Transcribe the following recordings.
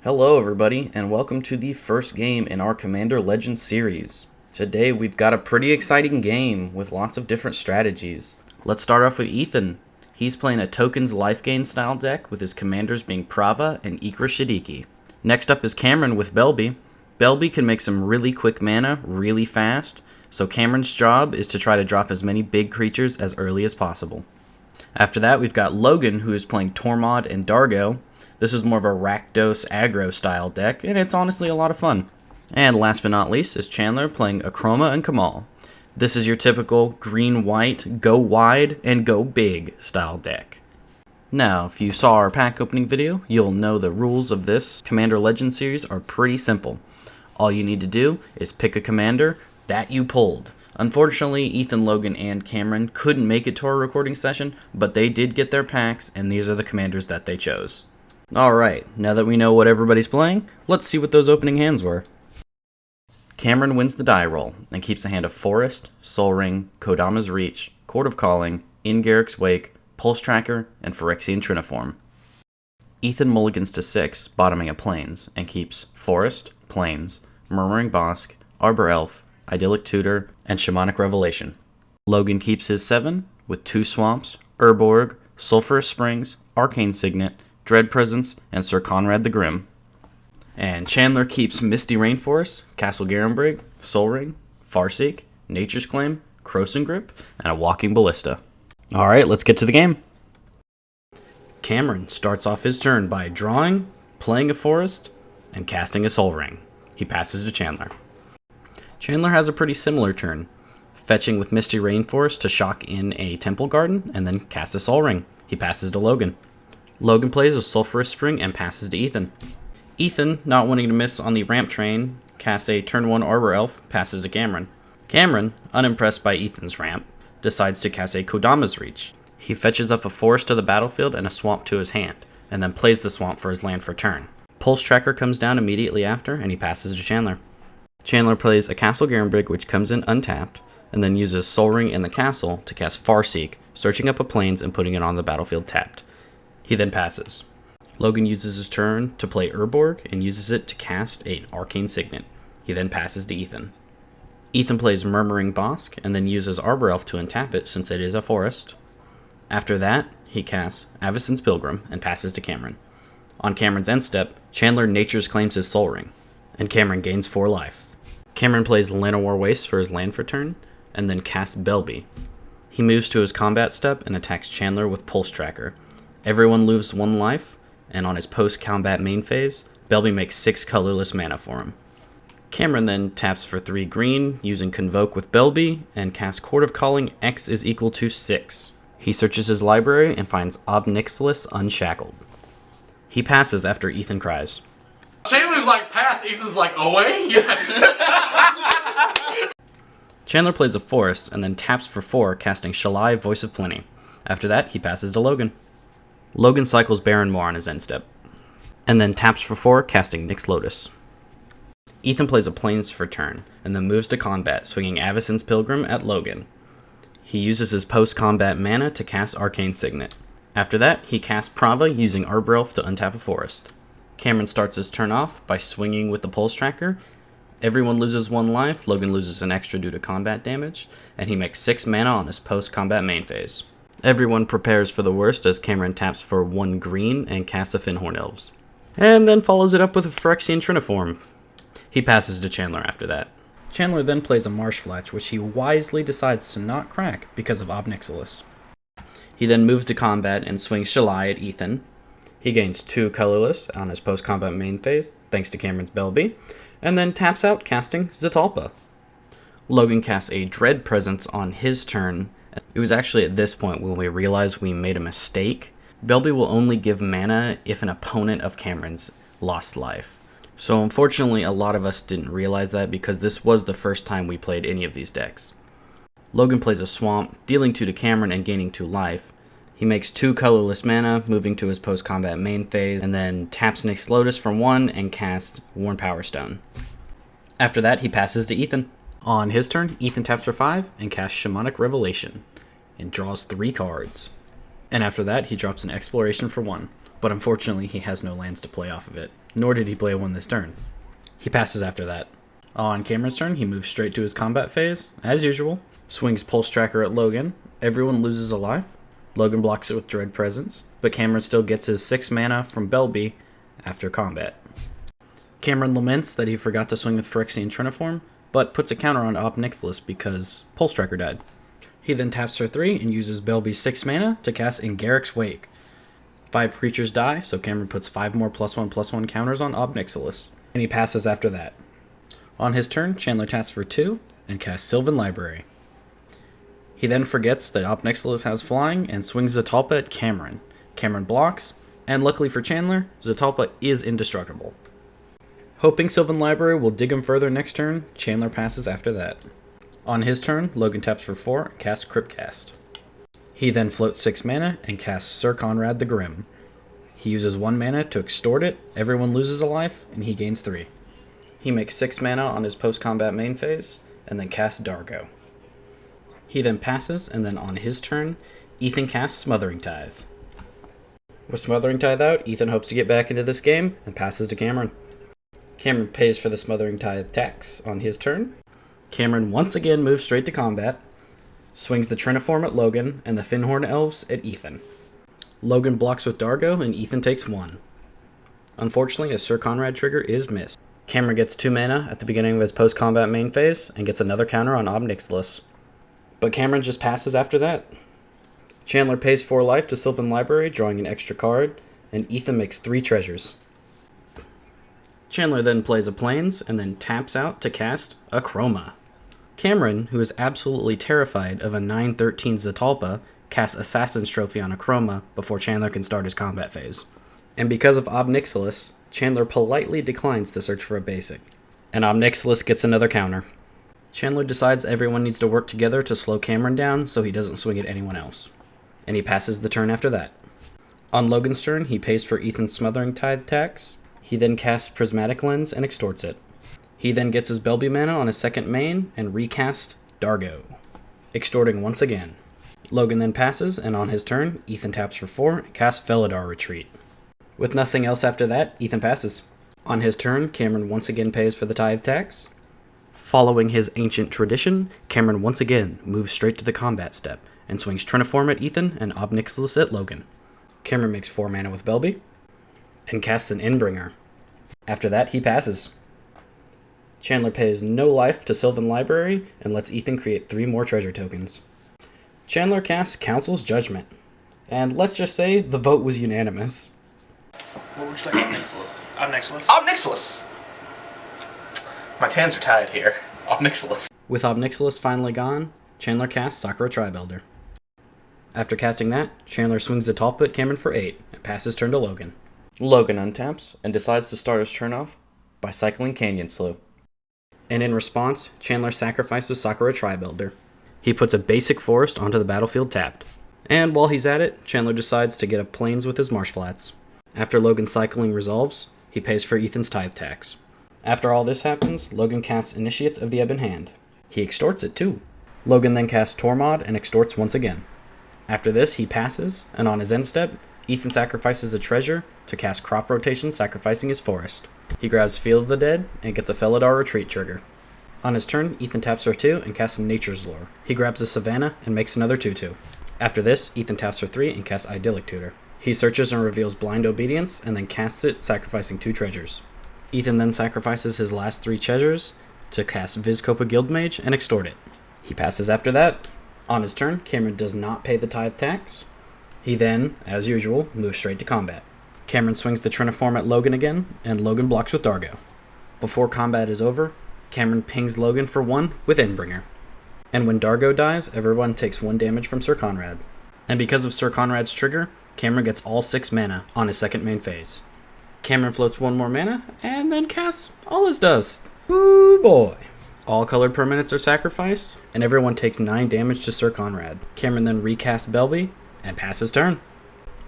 Hello everybody, and welcome to the first game in our Commander Legends series. Today we've got a pretty exciting game with lots of different strategies. Let's start off with Ethan. He's playing a tokens life gain style deck with his commanders being Prava and Ikra Shidiqi. Next up is Cameron with Belbe. Belbe can make some really quick mana really fast, so Cameron's job is to try to drop as many big creatures as early as possible. After that we've got Logan, who is playing Tormod and Dargo. This is more of a Rakdos aggro style deck, and it's honestly a lot of fun. And last but not least is Chandler playing Akroma and Kamahl. This is your typical green-white, go wide and go big style deck. Now, if you saw our pack opening video, you'll know the rules of this Commander Legends series are pretty simple. All you need to do is pick a commander that you pulled. Unfortunately, Ethan, Logan, and Cameron couldn't make it to our recording session, but they did get their packs, and these are the commanders that they chose. Alright, now that we know what everybody's playing, let's see what those opening hands were. Cameron wins the die roll, and keeps a hand of Forest, Sol Ring, Kodama's Reach, Court of Calling, In Garruk's Wake, Pulse Tracker, and Phyrexian Triniform. Ethan mulligans to 6, bottoming a Plains, and keeps Forest, Plains, Murmuring Bosk, Arbor Elf, Idyllic Tutor, and Shamanic Revelation. Logan keeps his 7, with 2 Swamps, Urborg, Sulphurous Springs, Arcane Signet, Dread Presence, and Sir Conrad the Grim. And Chandler keeps Misty Rainforest, Castle Garenbrig, Sol Ring, Farseek, Nature's Claim, Krosan Grip, and a Walking Ballista. Alright, let's get to the game. Cameron starts off his turn by drawing, playing a Forest, and casting a Sol Ring. He passes to Chandler. Chandler has a pretty similar turn, fetching with Misty Rainforest to shock in a Temple Garden, and then cast a Sol Ring. He passes to Logan. Logan plays a Sulphurous Spring and passes to Ethan. Ethan, not wanting to miss on the ramp train, casts a turn 1 Arbor Elf, passes to Cameron. Cameron, unimpressed by Ethan's ramp, decides to cast a Kodama's Reach. He fetches up a Forest to the battlefield and a Swamp to his hand, and then plays the Swamp for his land for turn. Pulse Tracker comes down immediately after, and he passes to Chandler. Chandler plays a Castle Garenbrig, which comes in untapped, and then uses Sol Ring in the castle to cast Farseek, searching up a Plains and putting it on the battlefield tapped. He then passes. Logan uses his turn to play Urborg and uses it to cast an Arcane Signet. He then passes to Ethan. Ethan plays Murmuring Bosk and then uses Arbor Elf to untap it since it is a forest. After that, he casts Avacyn's Pilgrim and passes to Cameron. On Cameron's end step, Chandler Nature's claims his Sol Ring, and Cameron gains 4 life. Cameron plays Llanowar Waste for his land for turn, and then casts Belbe. He moves to his combat step and attacks Chandler with Pulse Tracker. Everyone loses 1 life, and on his post-combat main phase, Belbe makes 6 colorless mana for him. Cameron then taps for 3 green, using Convoke with Belbe, and casts Court of Calling X is equal to 6. He searches his library and finds Ob Nixilis Unshackled. He passes after Ethan cries. Chandler's like pass, Ethan's like away? Yes. Chandler plays a Forest, and then taps for 4, casting Shalai Voice of Plenty. After that, he passes to Logan. Logan cycles Barrenmoor on his end step, and then taps for 4, casting Nyx Lotus. Ethan plays a Plains for turn, and then moves to combat, swinging Avacyn's Pilgrim at Logan. He uses his post-combat mana to cast Arcane Signet. After that, he casts Prava using Arbor Elf to untap a Forest. Cameron starts his turn off by swinging with the Pulse Tracker. Everyone loses 1 life, Logan loses an extra due to combat damage, and he makes 6 mana on his post-combat main phase. Everyone prepares for the worst as Cameron taps for 1 green and casts a Finhorn Elves, and then follows it up with a Phyrexian Triniform. He passes to Chandler after that. Chandler then plays a Marshfletch, which he wisely decides to not crack because of Ob Nixilis. He then moves to combat and swings Shalai at Ethan. He gains 2 colorless on his post-combat main phase, thanks to Cameron's Belbe, and then taps out casting Zetalpa. Logan casts a Dread Presence on his turn. It was actually at this point when we realized we made a mistake. Belbe will only give mana if an opponent of Cameron's lost life. So unfortunately, a lot of us didn't realize that because this was the first time we played any of these decks. Logan plays a Swamp, dealing 2 to Cameron and gaining 2 life. He makes 2 colorless mana, moving to his post-combat main phase, and then taps Nyx Lotus from 1 and casts Worn Power Stone. After that, he passes to Ethan. On his turn, Ethan taps for 5 and casts Shamanic Revelation, and draws 3 cards. And after that, he drops an Exploration for 1. but unfortunately he has no lands to play off of it, nor did he play one this turn. He passes after that. On Cameron's turn, he moves straight to his combat phase, as usual, swings Pulse Tracker at Logan, everyone loses a life, Logan blocks it with Dread Presence, but Cameron still gets his 6 mana from Belbe after combat. Cameron laments that he forgot to swing with Phyrexian Triniform, but puts a counter on Ob Nixilis because Pulse Tracker died. He then taps for 3 and uses Belbe's 6 mana to cast Ingarrick's Wake. 5 creatures die, so Cameron puts 5 more +1/+1 counters on Ob Nixilis, and he passes after that. On his turn, Chandler taps for 2 and casts Sylvan Library. He then forgets that Ob Nixilis has flying and swings Zatalpa at Cameron. Cameron blocks, and luckily for Chandler, Zatalpa is indestructible. Hoping Sylvan Library will dig him further next turn, Chandler passes after that. On his turn, Logan taps for 4 and casts Cryptcast. He then floats 6 mana and casts Sir Conrad the Grim. He uses 1 mana to extort it, everyone loses a life, and he gains 3. He makes 6 mana on his post-combat main phase, and then casts Dargo. He then passes, and then on his turn, Ethan casts Smothering Tithe. With Smothering Tithe out, Ethan hopes to get back into this game, and passes to Cameron. Cameron pays for the Smothering Tithe tax on his turn. Cameron once again moves straight to combat, swings the Triniform at Logan and the Finhorn Elves at Ethan. Logan blocks with Dargo and Ethan takes 1. Unfortunately, a Sir Conrad trigger is missed. Cameron gets 2 mana at the beginning of his post-combat main phase and gets another counter on Ob Nixilis. But Cameron just passes after that. Chandler pays 4 life to Sylvan Library, drawing an extra card, and Ethan makes 3 treasures. Chandler then plays a Plains and then taps out to cast Akroma. Cameron, who is absolutely terrified of a 9/13 Zatalpa, casts Assassin's Trophy on Akroma before Chandler can start his combat phase. And because of Ob Nixilis, Chandler politely declines to search for a basic. And Ob Nixilis gets another counter. Chandler decides everyone needs to work together to slow Cameron down so he doesn't swing at anyone else. And he passes the turn after that. On Logan's turn, he pays for Ethan's Smothering Tithe tax. He then casts Prismatic Lens and extorts it. He then gets his Belbe mana on his second main and recasts Dargo, extorting once again. Logan then passes, and on his turn, Ethan taps for 4 and casts Felidar Retreat. With nothing else after that, Ethan passes. On his turn, Cameron once again pays for the Tithe tax. Following his ancient tradition, Cameron once again moves straight to the combat step and swings Triniform at Ethan and Ob Nixilis at Logan. Cameron makes 4 mana with Belbe and casts an Endbringer. After that, he passes. Chandler pays no life to Sylvan Library and lets Ethan create 3 more treasure tokens. Chandler casts Council's Judgment, and let's just say the vote was unanimous. What would you like on Nixilis? Ob Nixilis. Ob Nixilis! My hands are tied here. Ob Nixilis. With Ob Nixilis finally gone, Chandler casts Sakura Tribe-Elder. After casting that, Chandler swings the Zatalpa at Cameron for 8 and passes turn to Logan. Logan untaps and decides to start his turn off by cycling Canyon Slough. And in response, Chandler sacrifices Sakura Tribe-Elder. He puts a basic forest onto the battlefield tapped. And while he's at it, Chandler decides to get a Plains with his Marsh Flats. After Logan's cycling resolves, he pays for Ethan's Tithe tax. After all this happens, Logan casts Initiates of the Ebon Hand. He extorts it too. Logan then casts Tormod and extorts once again. After this, he passes, and on his end step, Ethan sacrifices a treasure to cast Crop Rotation, sacrificing his forest. He grabs Field of the Dead and gets a Felidar Retreat trigger. On his turn, Ethan taps for 2 and casts Nature's Lore. He grabs a Savannah and makes another 2/2. After this, Ethan taps for 3 and casts Idyllic Tutor. He searches and reveals Blind Obedience and then casts it, sacrificing 2 treasures. Ethan then sacrifices his last 3 treasures to cast Vizkopa Guildmage and extort it. He passes after that. On his turn, Cameron does not pay the Tithe tax. He then, as usual, moves straight to combat. Cameron swings the Triniform at Logan again, and Logan blocks with Dargo. Before combat is over, Cameron pings Logan for 1 with Endbringer. And when Dargo dies, everyone takes 1 damage from Sir Conrad. And because of Sir Conrad's trigger, Cameron gets all 6 mana on his second main phase. Cameron floats 1 more mana, and then casts all his dust. Ooh boy. All colored permanents are sacrificed, and everyone takes 9 damage to Sir Conrad. Cameron then recasts Belbe, and passes turn.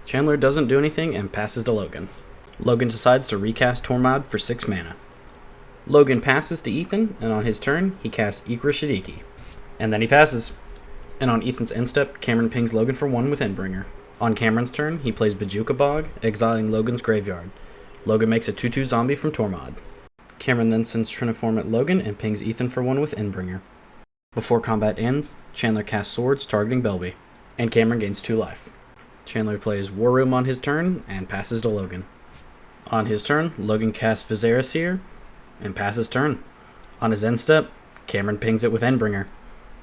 Chandler doesn't do anything and passes to Logan. Logan decides to recast Tormod for 6 mana. Logan passes to Ethan, and on his turn, he casts Ikra Shidiqi. And then he passes. And on Ethan's end step, Cameron pings Logan for 1 with Endbringer. On Cameron's turn, he plays Bajuka Bog, exiling Logan's graveyard. Logan makes a 2/2 zombie from Tormod. Cameron then sends Triniform at Logan and pings Ethan for 1 with Endbringer. Before combat ends, Chandler casts Swords targeting Belbe, and Cameron gains 2 life. Chandler plays War Room on his turn and passes to Logan. On his turn, Logan casts Viscera Seer and passes turn. On his end step, Cameron pings it with Endbringer,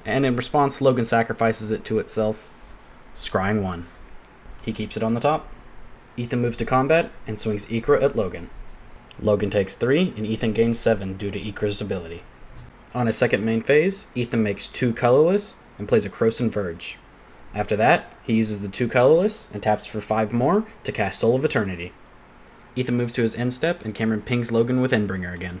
and in response, Logan sacrifices it to itself, scrying 1. He keeps it on the top. Ethan moves to combat and swings Ikra at Logan. Logan takes 3, and Ethan gains 7 due to Ikra's ability. On his second main phase, Ethan makes 2 colorless and plays a Croson Verge. After that, he uses the 2 colorless and taps for 5 more to cast Soul of Eternity. Ethan moves to his end step, and Cameron pings Logan with Endbringer again.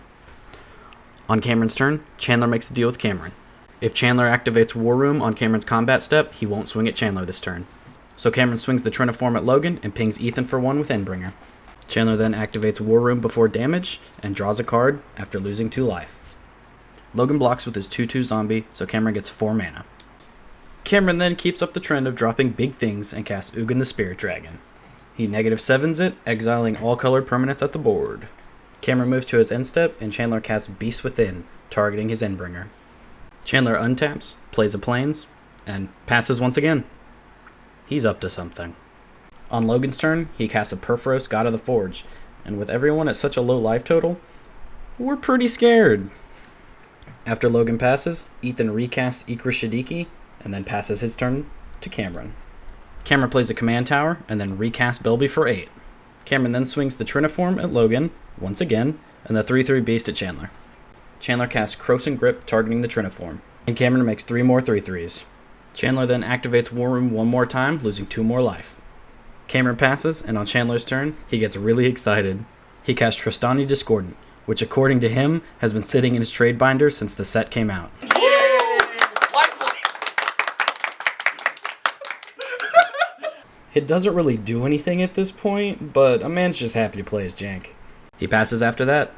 On Cameron's turn, Chandler makes a deal with Cameron. If Chandler activates War Room on Cameron's combat step, he won't swing at Chandler this turn. So Cameron swings the Triniform at Logan and pings Ethan for 1 with Endbringer. Chandler then activates War Room before damage and draws a card after losing 2 life. Logan blocks with his 2/2 zombie, so Cameron gets 4 mana. Cameron then keeps up the trend of dropping big things and casts Ugin the Spirit Dragon. He -7s it, exiling all colored permanents at the board. Cameron moves to his end step, and Chandler casts Beast Within, targeting his Endbringer. Chandler untaps, plays a Plains, and passes once again. He's up to something. On Logan's turn, he casts a Perforos, God of the Forge, and with everyone at such a low life total, we're pretty scared. After Logan passes, Ethan recasts Ikra Shidiqi, and then passes his turn to Cameron. Cameron plays a Command Tower, and then recasts Belbe for 8. Cameron then swings the Triniform at Logan, once again, and the 3/3 Beast at Chandler. Chandler casts Croson Grip, targeting the Triniform, and Cameron makes 3 more 3/3s. Chandler then activates War Room 1 more time, losing 2 more life. Cameron passes, and on Chandler's turn, he gets really excited. He casts Tristani Discordant, which according to him, has been sitting in his trade binder since the set came out. It doesn't really do anything at this point, but a man's just happy to play his jank. He passes after that.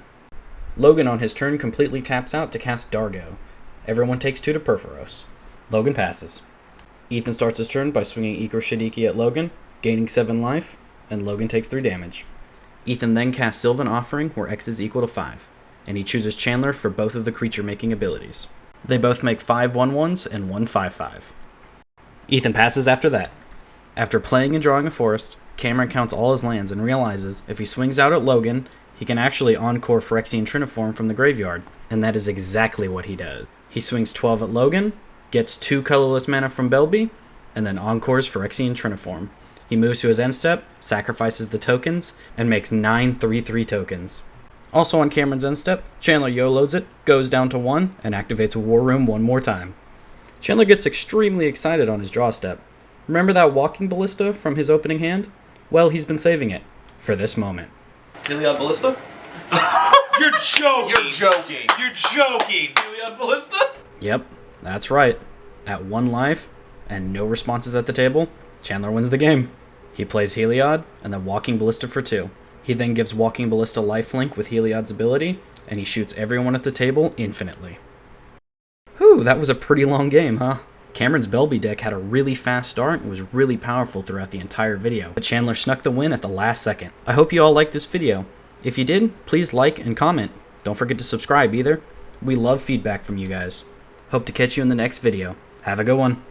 Logan on his turn completely taps out to cast Dargo. Everyone takes 2 to Perforos. Logan passes. Ethan starts his turn by swinging Ikra Shidiqi at Logan, gaining 7 life, and Logan takes 3 damage. Ethan then casts Sylvan Offering, where X is equal to 5, and he chooses Chandler for both of the creature-making abilities. They both make 5 1/1s and 1 5/5. Ethan passes after that. After playing and drawing a forest, Cameron counts all his lands and realizes if he swings out at Logan, he can actually encore Phyrexian Triniform from the graveyard, and that is exactly what he does. He swings 12 at Logan, gets 2 colorless mana from Belbe, and then encores Phyrexian Triniform. He moves to his end step, sacrifices the tokens, and makes 9 3/3 tokens. Also on Cameron's end step, Chandler YOLOs it, goes down to 1, and activates War Room 1 more time. Chandler gets extremely excited on his draw step. Remember that Walking Ballista from his opening hand? Well, he's been saving it for this moment. Heliod Ballista? You're joking! You're joking! You're joking! Heliod Ballista? Yep, that's right. At 1 life, and no responses at the table, Chandler wins the game. He plays Heliod, and then Walking Ballista for 2. He then gives Walking Ballista lifelink with Heliod's ability, and he shoots everyone at the table infinitely. Whew, that was a pretty long game, huh? Cameron's Belbe deck had a really fast start and was really powerful throughout the entire video, but Chandler snuck the win at the last second. I hope you all liked this video. If you did, please like and comment. Don't forget to subscribe either. We love feedback from you guys. Hope to catch you in the next video. Have a good one.